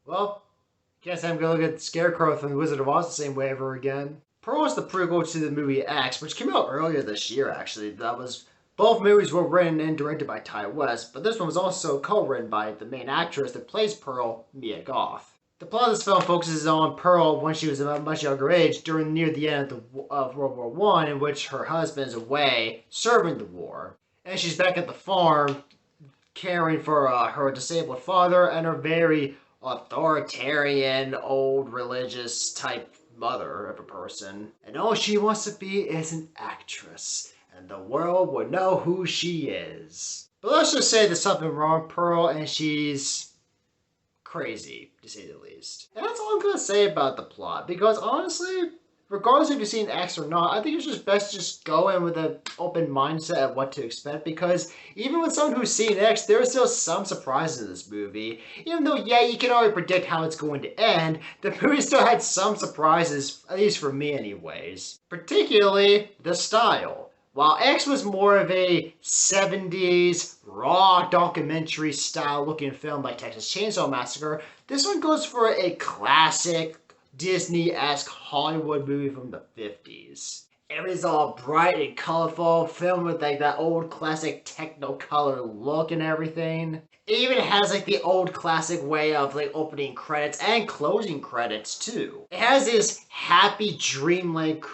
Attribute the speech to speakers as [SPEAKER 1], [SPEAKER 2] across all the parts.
[SPEAKER 1] Well, guess I'm gonna look at Scarecrow from The Wizard of Oz the same way ever again. Pearl is the prequel to the movie X, which came out earlier this year, actually. Both movies were written and directed by Ty West, but this one was also co-written by the main actress that plays Pearl, Mia Goth. The plot of this film focuses on Pearl when she was a much younger age, during near the end of World War One, in which her husband is away serving the war, and she's back at the farm caring for her disabled father and her very authoritarian, old religious type mother of a person. And all she wants to be is an actress, and the world will know who she is. But let's just say there's something wrong with Pearl, and she's crazy, to say the least. And that's all I'm gonna say about the plot, because honestly, regardless if you've seen X or not, I think it's just best to just go in with an open mindset of what to expect, because even with someone who's seen X, there's still some surprises in this movie. Even though, yeah, you can already predict how it's going to end, the movie still had some surprises, at least for me anyways. Particularly, the style. While X was more of a 70s raw documentary style looking film like Texas Chainsaw Massacre, this one goes for a classic Disney-esque Hollywood movie from the 50s. Everything's all bright and colorful, filmed with like that old classic technicolor look and everything. It even has like the old classic way of like opening credits and closing credits too. It has this happy dreamlike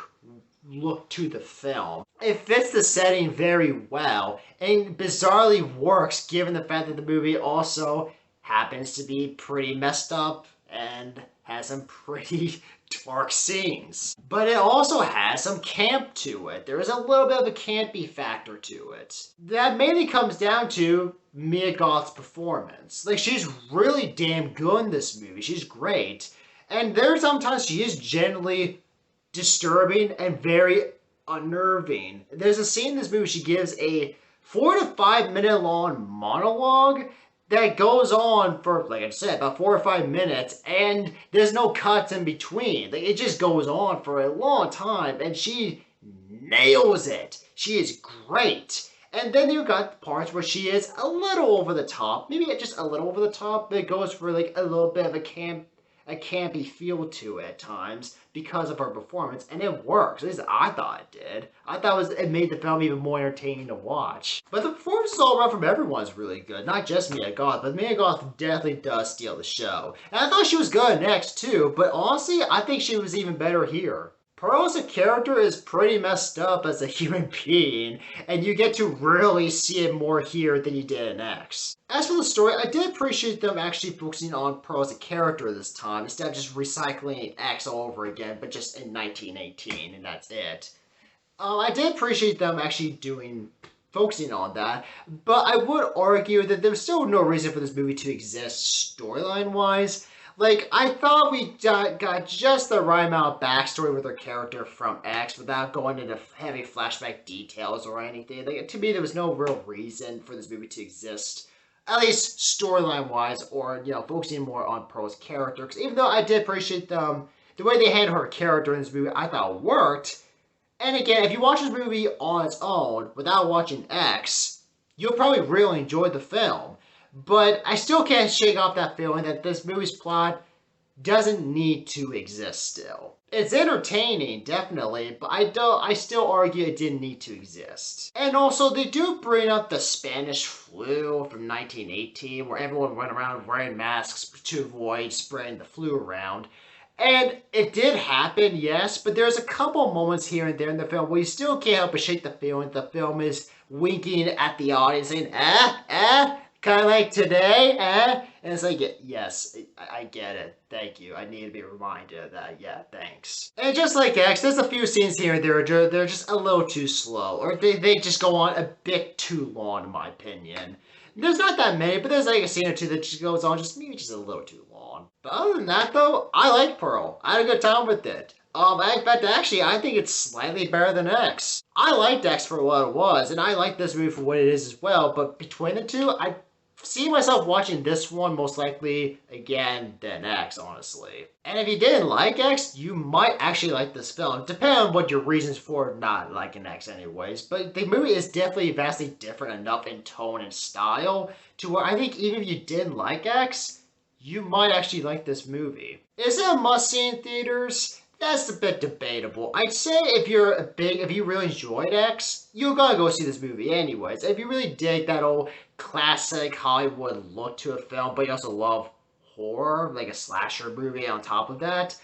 [SPEAKER 1] look to the film. It fits the setting very well and bizarrely works given the fact that the movie also happens to be pretty messed up and has some pretty dark scenes. But it also has some camp to it. There is a little bit of a campy factor to it. That mainly comes down to Mia Goth's performance. Like, she's really damn good in this movie. She's great. And there's sometimes she is genuinely disturbing and very unnerving. There's a scene in this movie she gives a 4 to 5 minute long monologue that goes on for, like I said, about 4 or 5 minutes, and there's no cuts in between. Like, it just goes on for a long time, and she nails it. She is great. And then you got the parts where she is a little over the top, maybe just a little over the top, but it goes for like a little bit of a campy feel to it at times because of her performance, and it works. At least I thought it did. I thought it made the film even more entertaining to watch. But the performances all around from everyone is really good. Not just Mia Goth, but Mia Goth definitely does steal the show. And I thought she was good next too, but honestly, I think she was even better here. Pearl as a character is pretty messed up as a human being, and you get to really see it more here than you did in X. As for the story, I did appreciate them actually focusing on Pearl as a character this time, instead of just recycling X all over again, but just in 1918, and that's it. I did appreciate them actually focusing on that, but I would argue that there's still no reason for this movie to exist storyline-wise. Like, I thought we got just the right amount of backstory with her character from X without going into heavy flashback details or anything. Like, to me, there was no real reason for this movie to exist, at least storyline-wise, or, you know, focusing more on Pearl's character. Because even though I did appreciate the way they handled her character in this movie, I thought worked. And again, if you watch this movie on its own, without watching X, you'll probably really enjoy the film. But I still can't shake off that feeling that this movie's plot doesn't need to exist still. It's entertaining, definitely, but I still argue it didn't need to exist. And also, they do bring up the Spanish flu from 1918, where everyone went around wearing masks to avoid spreading the flu around. And it did happen, yes, but there's a couple moments here and there in the film where you still can't help but shake the feeling the film is winking at the audience saying, kind of like today, And it's like, yes, I get it. Thank you. I need to be reminded of that. Yeah, thanks. And just like X, there's a few scenes here and there, they're just a little too slow. Or they just go on a bit too long, in my opinion. There's not that many, but there's like a scene or two that just goes on maybe just a little too long. But other than that, though, I like Pearl. I had a good time with it. In fact, actually, I think it's slightly better than X. I liked X for what it was, and I like this movie for what it is as well, but between the two, I see myself watching this one most likely again than X, honestly. And if you didn't like X, you might actually like this film, depending on what your reasons for not liking X anyways. But the movie is definitely vastly different enough in tone and style to where I think even if you didn't like X, you might actually like this movie. Is it a must-see in theaters? That's a bit debatable. I'd say if you really enjoyed X, you're gonna go see this movie anyways. If you really dig that old classic Hollywood look to a film, but you also love horror, like a slasher movie on top of that,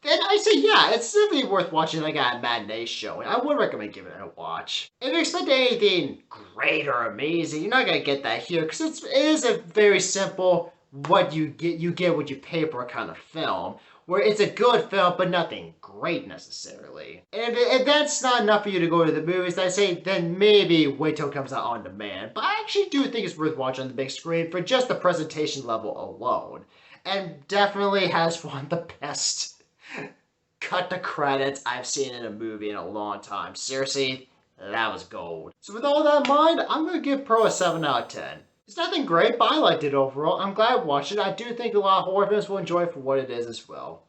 [SPEAKER 1] then I say yeah, it's definitely worth watching like a matinee show. I would recommend giving it a watch. If you expect anything great or amazing, you're not gonna get that here because it is a very simple you get what you pay for kind of film. Where it's a good film, but nothing great necessarily. And if that's not enough for you to go to the movies, I say then maybe wait till it comes out on demand. But I actually do think it's worth watching on the big screen for just the presentation level alone. And definitely has one of the best cut the credits I've seen in a movie in a long time. Seriously, that was gold. So with all that in mind, I'm going to give Pro a 7 out of 10. It's nothing great, but I liked it overall. I'm glad I watched it. I do think a lot of horror fans will enjoy it for what it is as well.